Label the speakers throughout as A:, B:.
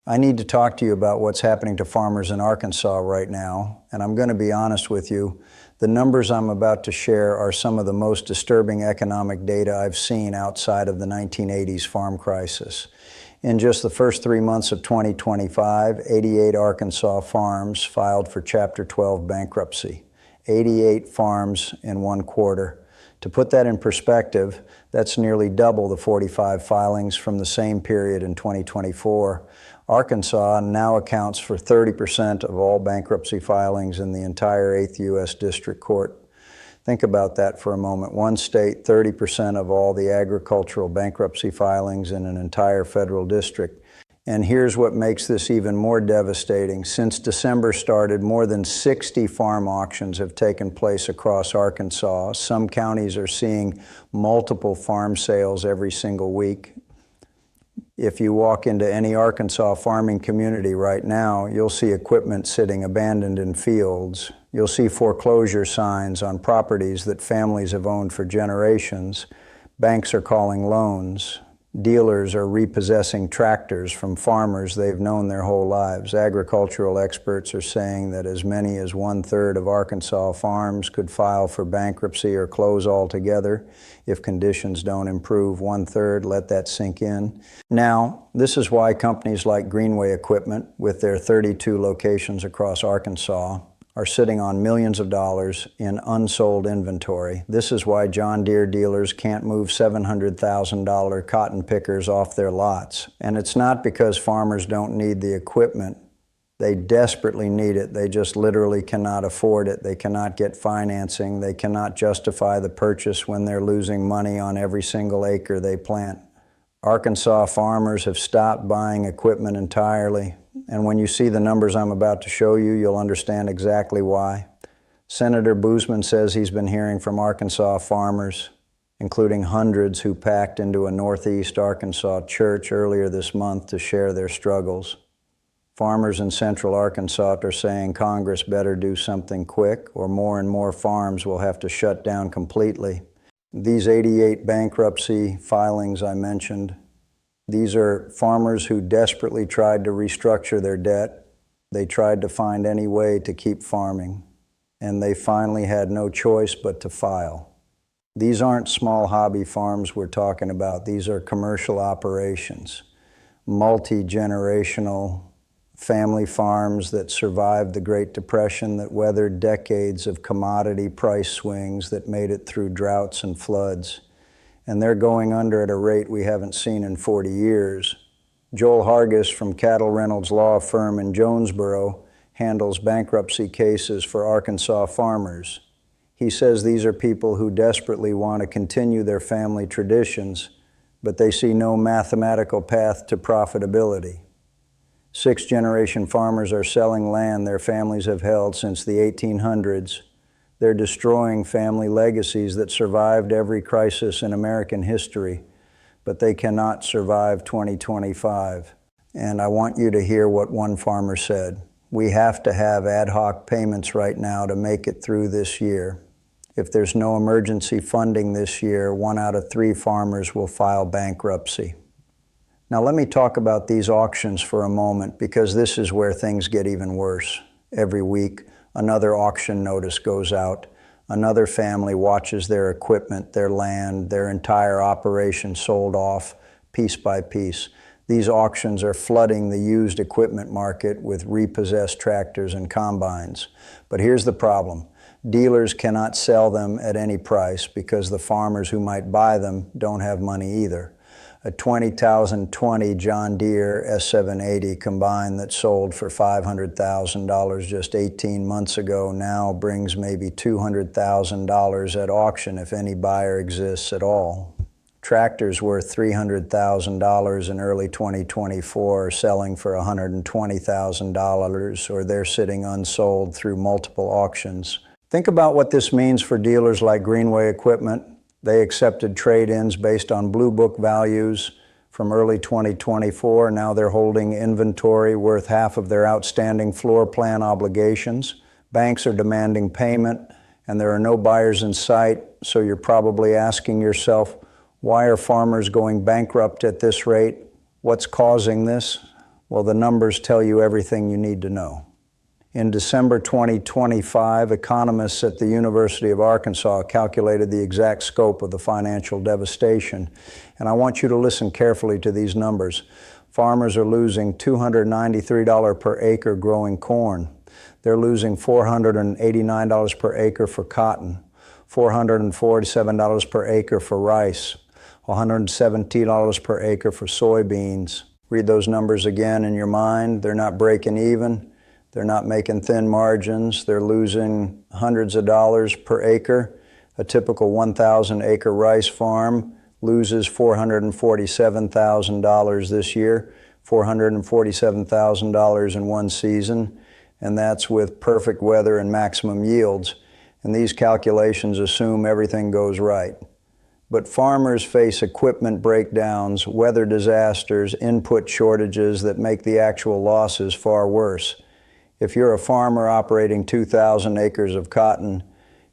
A: I need to talk to you about what's happening to farmers in Arkansas right now, and I'm going to be honest with you. The numbers I'm about to share are some of the most disturbing economic data I've seen outside of the 1980s farm crisis. In just the first 3 months of 2025, 88 Arkansas farms filed for Chapter 12 bankruptcy. 88 farms in 1 quarter. To put that in perspective, that's nearly double the 45 filings from the same period in 2024. Arkansas now accounts for 30% of all bankruptcy filings in the entire 8th U.S. District Court. Think about that for a moment. One state, 30% of all the agricultural bankruptcy filings in an entire federal district. And here's what makes this even more devastating. Since December started, more than 60 farm auctions have taken place across Arkansas. Some counties are seeing multiple farm sales every single week. If you walk into any Arkansas farming community right now, you'll see equipment sitting abandoned in fields. You'll see foreclosure signs on properties that families have owned for generations. Banks are calling loans. Dealers are repossessing tractors from farmers they've known their whole lives. Agricultural experts are saying that as many as 1/3 of Arkansas farms could file for bankruptcy or close altogether if conditions don't improve. 1/3, let that sink in. Now, this is why companies like Greenway Equipment, with their 32 locations across Arkansas, are sitting on millions of dollars in unsold inventory. This is why John Deere dealers can't move $700,000 cotton pickers off their lots. And it's not because farmers don't need the equipment. They desperately need it. They just literally cannot afford it. They cannot get financing. They cannot justify the purchase when they're losing money on every single acre they plant. Arkansas farmers have stopped buying equipment entirely. And when you see the numbers I'm about to show you, you'll understand exactly why. Senator Boozman says he's been hearing from Arkansas farmers, including hundreds who packed into a Northeast Arkansas church earlier this month to share their struggles. Farmers in Central Arkansas are saying Congress better do something quick, or more and more farms will have to shut down completely. These 88 bankruptcy filings I mentioned, these are farmers who desperately tried to restructure their debt. They tried to find any way to keep farming, and they finally had no choice but to file. These aren't small hobby farms we're talking about. These are commercial operations, multi-generational family farms that survived the Great Depression, that weathered decades of commodity price swings, that made it through droughts and floods. And they're going under at a rate we haven't seen in 40 years. Joel Hargis from Cattle Reynolds Law Firm in Jonesboro handles bankruptcy cases for Arkansas farmers. He says these are people who desperately want to continue their family traditions, but they see no mathematical path to profitability. 6th-generation farmers are selling land their families have held since the 1800s. They're destroying family legacies that survived every crisis in American history, but they cannot survive 2025. And I want you to hear what one farmer said. We have to have ad hoc payments right now to make it through this year. If there's no emergency funding this year, 1 out of 3 farmers will file bankruptcy. Now let me talk about these auctions for a moment, because this is where things get even worse. Every week, another auction notice goes out. Another family watches their equipment, their land, their entire operation sold off piece by piece. These auctions are flooding the used equipment market with repossessed tractors and combines. But here's the problem. Dealers cannot sell them at any price because the farmers who might buy them don't have money either. A 2020 John Deere S780 combine that sold for $500,000 just 18 months ago now brings maybe $200,000 at auction if any buyer exists at all. Tractors worth $300,000 in early 2024 are selling for $120,000, or they're sitting unsold through multiple auctions. Think about what this means for dealers like Greenway Equipment. They accepted trade-ins based on Blue Book values from early 2024. Now they're holding inventory worth half of their outstanding floor plan obligations. Banks are demanding payment, and there are no buyers in sight. So you're probably asking yourself, why are farmers going bankrupt at this rate? What's causing this? Well, the numbers tell you everything you need to know. In December 2025, economists at the University of Arkansas calculated the exact scope of the financial devastation. And I want you to listen carefully to these numbers. Farmers are losing $293 per acre growing corn. They're losing $489 per acre for cotton, $447 per acre for rice, $170 per acre for soybeans. Read those numbers again in your mind. They're not breaking even. They're not making thin margins. They're losing hundreds of dollars per acre. A typical 1,000 acre rice farm loses $447,000 this year, $447,000 in one season, and that's with perfect weather and maximum yields. And these calculations assume everything goes right. But farmers face equipment breakdowns, weather disasters, input shortages that make the actual losses far worse. If you're a farmer operating 2,000 acres of cotton,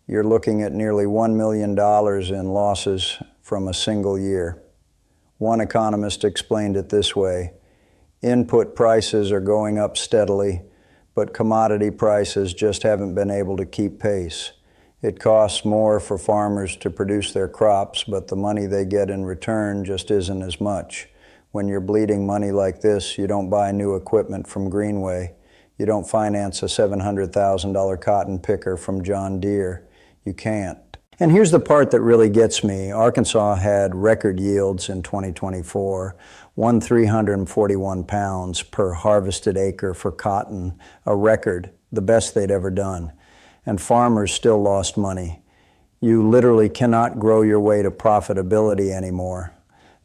A: you're looking at nearly $1 million in losses from a single year. One economist explained it this way: input prices are going up steadily, but commodity prices just haven't been able to keep pace. It costs more for farmers to produce their crops, but the money they get in return just isn't as much. When you're bleeding money like this, you don't buy new equipment from Greenway. You don't finance a $700,000 cotton picker from John Deere. You can't. And here's the part that really gets me. Arkansas had record yields in 2024, 341 pounds per harvested acre for cotton, a record, the best they'd ever done. And farmers still lost money. You literally cannot grow your way to profitability anymore.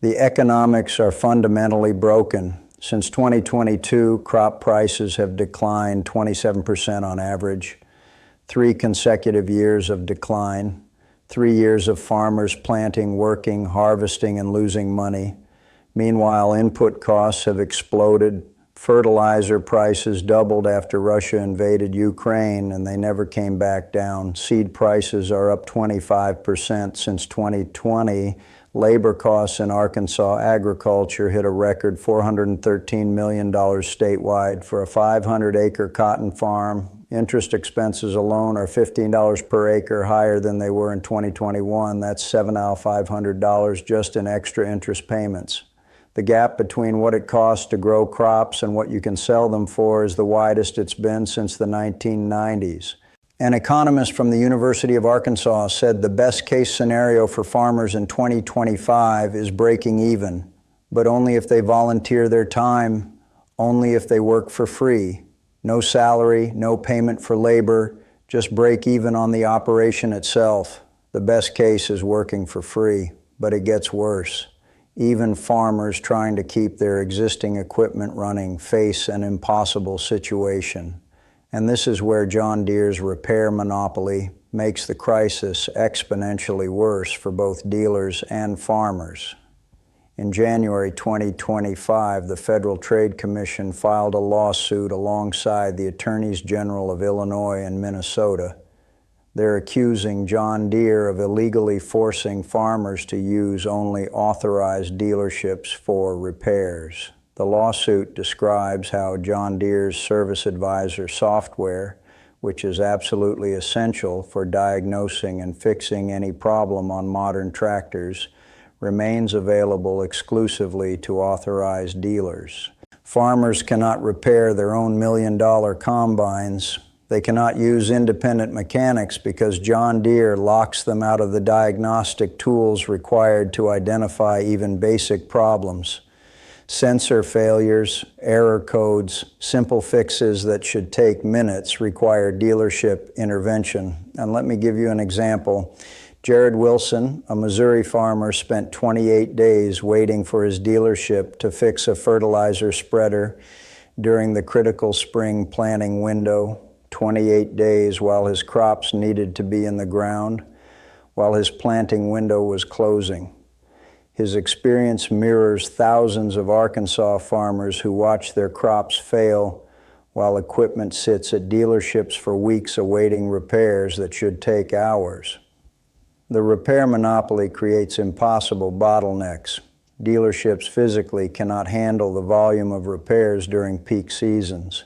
A: The economics are fundamentally broken. Since 2022, crop prices have declined 27% on average, 3 consecutive years of decline, 3 years of farmers planting, working, harvesting, and losing money. Meanwhile, input costs have exploded. Fertilizer prices doubled after Russia invaded Ukraine, and they never came back down. Seed prices are up 25% since 2020. Labor costs in Arkansas agriculture hit a record $413 million statewide for a 500-acre cotton farm. Interest expenses alone are $15 per acre higher than they were in 2021. That's $7,500 just in extra interest payments. The gap between what it costs to grow crops and what you can sell them for is the widest it's been since the 1990s. An economist from the University of Arkansas said the best case scenario for farmers in 2025 is breaking even, but only if they volunteer their time, only if they work for free. No salary, no payment for labor, just break even on the operation itself. The best case is working for free, but it gets worse. Even farmers trying to keep their existing equipment running face an impossible situation. And this is where John Deere's repair monopoly makes the crisis exponentially worse for both dealers and farmers. In January 2025, the Federal Trade Commission filed a lawsuit alongside the Attorneys General of Illinois and Minnesota. They're accusing John Deere of illegally forcing farmers to use only authorized dealerships for repairs. The lawsuit describes how John Deere's Service Advisor software, which is absolutely essential for diagnosing and fixing any problem on modern tractors, remains available exclusively to authorized dealers. Farmers cannot repair their own million-dollar combines. They cannot use independent mechanics because John Deere locks them out of the diagnostic tools required to identify even basic problems. Sensor failures, error codes, simple fixes that should take minutes require dealership intervention. And let me give you an example. Jared Wilson, a Missouri farmer, spent 28 days waiting for his dealership to fix a fertilizer spreader during the critical spring planting window. 28 days while his crops needed to be in the ground, while his planting window was closing. His experience mirrors thousands of Arkansas farmers who watch their crops fail while equipment sits at dealerships for weeks awaiting repairs that should take hours. The repair monopoly creates impossible bottlenecks. Dealerships physically cannot handle the volume of repairs during peak seasons.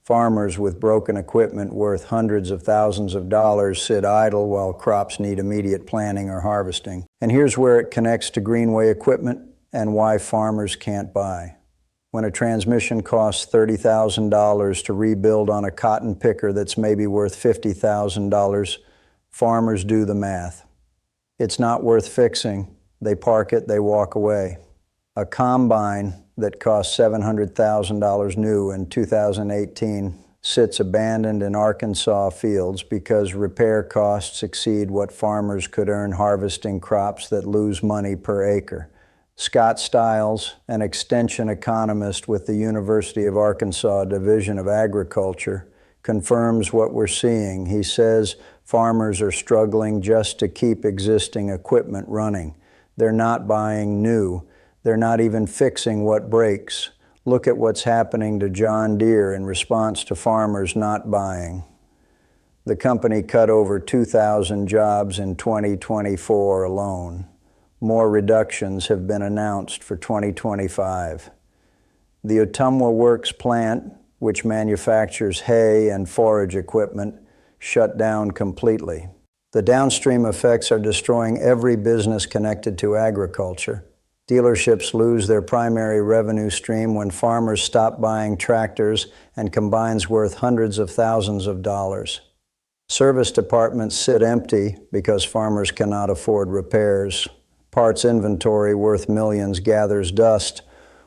A: Farmers with broken equipment worth hundreds of thousands of dollars sit idle while crops need immediate planting or harvesting. And here's where it connects to Greenway equipment and why farmers can't buy. When a transmission costs $30,000 to rebuild on a cotton picker that's maybe worth $50,000, farmers do the math. It's not worth fixing. They park it, they walk away. A combine that cost $700,000 new in 2018 sits abandoned in Arkansas fields because repair costs exceed what farmers could earn harvesting crops that lose money per acre. Scott Stiles, an extension economist with the University of Arkansas Division of Agriculture, confirms what we're seeing. He says farmers are struggling just to keep existing equipment running. They're not buying new. They're not even fixing what breaks. Look at what's happening to John Deere in response to farmers not buying. The company cut over 2,000 jobs in 2024 alone. More reductions have been announced for 2025. The Ottumwa Works plant, which manufactures hay and forage equipment, shut down completely. The downstream effects are destroying every business connected to agriculture. Dealerships lose their primary revenue stream when farmers stop buying tractors and combines worth hundreds of thousands of dollars. Service departments sit empty because farmers cannot afford repairs. Parts inventory worth millions gathers dust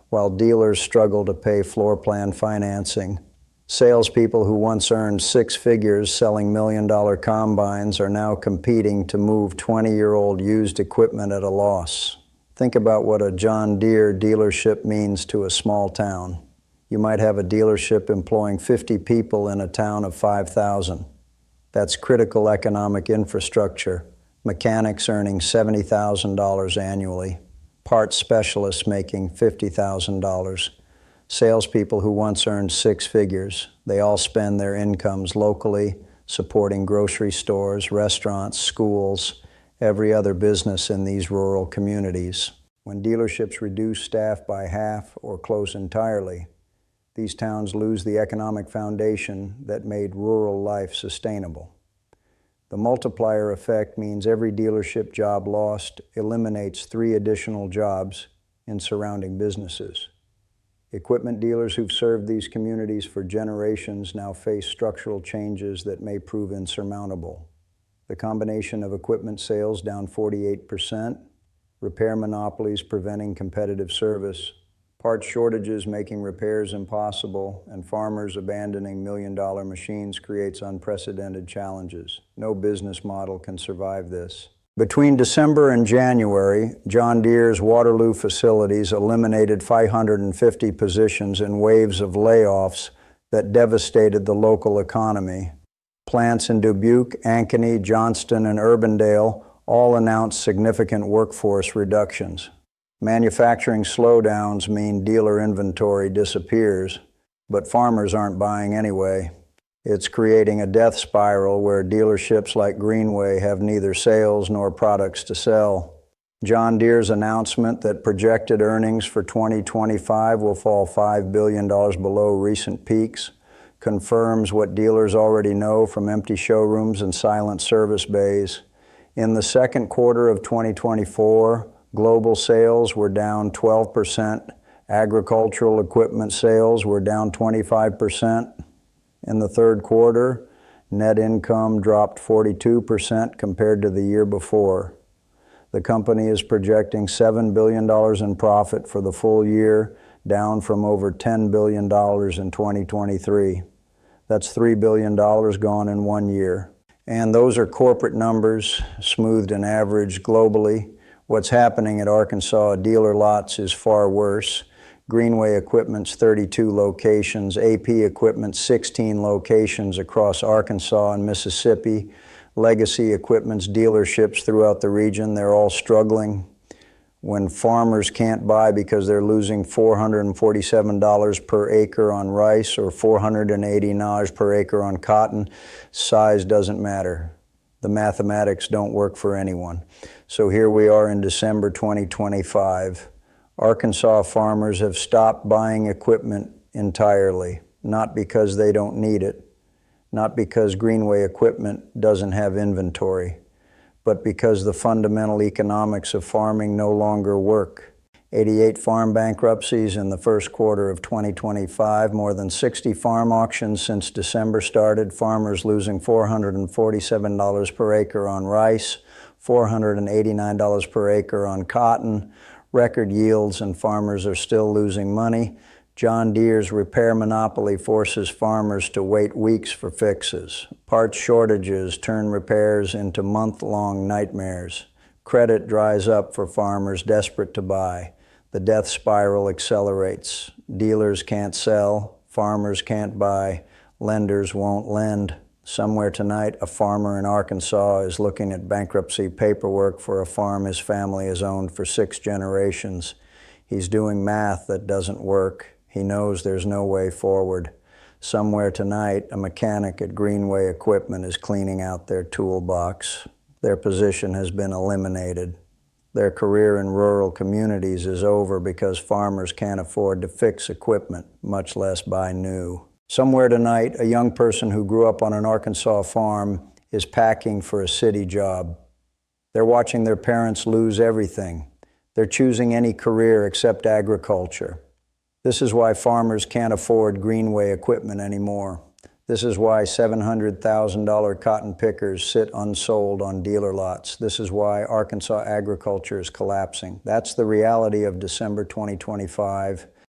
A: while dealers struggle to pay floor plan financing. Salespeople who once earned six figures selling million-dollar combines are now competing to move 20-year-old used equipment at a loss. Think about what a John Deere dealership means to a small town. You might have a dealership employing 50 people in a town of 5,000. That's critical economic infrastructure. Mechanics earning $70,000 annually. Parts specialists making $50,000. Salespeople who once earned six figures. They all spend their incomes locally, supporting grocery stores, restaurants, schools, every other business in these rural communities. When dealerships reduce staff by half or close entirely, these towns lose the economic foundation that made rural life sustainable. The multiplier effect means every dealership job lost eliminates 3 additional jobs in surrounding businesses. Equipment dealers who've served these communities for generations now face structural changes that may prove insurmountable. The combination of equipment sales down 48%, repair monopolies preventing competitive service, parts shortages making repairs impossible, and farmers abandoning million-dollar machines creates unprecedented challenges. No business model can survive this. Between December and January, John Deere's Waterloo facilities eliminated 550 positions in waves of layoffs that devastated the local economy. Plants in Dubuque, Ankeny, Johnston, and Urbandale all announced significant workforce reductions. Manufacturing slowdowns mean dealer inventory disappears, but farmers aren't buying anyway. It's creating a death spiral where dealerships like Greenway have neither sales nor products to sell. John Deere's announcement that projected earnings for 2025 will fall $5 billion below recent peaks confirms what dealers already know from empty showrooms and silent service bays. In the second quarter of 2024, global sales were down 12%. Agricultural equipment sales were down 25%. In the third quarter, net income dropped 42% compared to the year before. The company is projecting $7 billion in profit for the full year, down from over $10 billion in 2023. That's $3 billion gone in 1 year. And those are corporate numbers, smoothed and averaged globally. What's happening at Arkansas dealer lots is far worse. Greenway Equipment's 32 locations, AP Equipment's 16 locations across Arkansas and Mississippi, Legacy Equipment's dealerships throughout the region, they're all struggling. When farmers can't buy because they're losing $447 per acre on rice or $480 per acre on cotton, size doesn't matter. The mathematics don't work for anyone. So here we are in December 2025. Arkansas farmers have stopped buying equipment entirely, not because they don't need it, not because Greenway equipment doesn't have inventory, but because the fundamental economics of farming no longer work. 88 farm bankruptcies in the first quarter of 2025, more than 60 farm auctions since December started, farmers losing $447 per acre on rice, $489 per acre on cotton, record yields, and farmers are still losing money. John Deere's repair monopoly forces farmers to wait weeks for fixes. Parts shortages turn repairs into month-long nightmares. Credit dries up for farmers desperate to buy. The death spiral accelerates. Dealers can't sell, farmers can't buy, lenders won't lend. Somewhere tonight, a farmer in Arkansas is looking at bankruptcy paperwork for a farm his family has owned for 6 generations. He's doing math that doesn't work. He knows there's no way forward. Somewhere tonight, a mechanic at Greenway Equipment is cleaning out their toolbox. Their position has been eliminated. Their career in rural communities is over because farmers can't afford to fix equipment, much less buy new. Somewhere tonight, a young person who grew up on an Arkansas farm is packing for a city job. They're watching their parents lose everything. They're choosing any career except agriculture. This is why farmers can't afford Greenway equipment anymore. This is why $700,000 cotton pickers sit unsold on dealer lots. This is why Arkansas agriculture is collapsing. That's the reality of December 2025.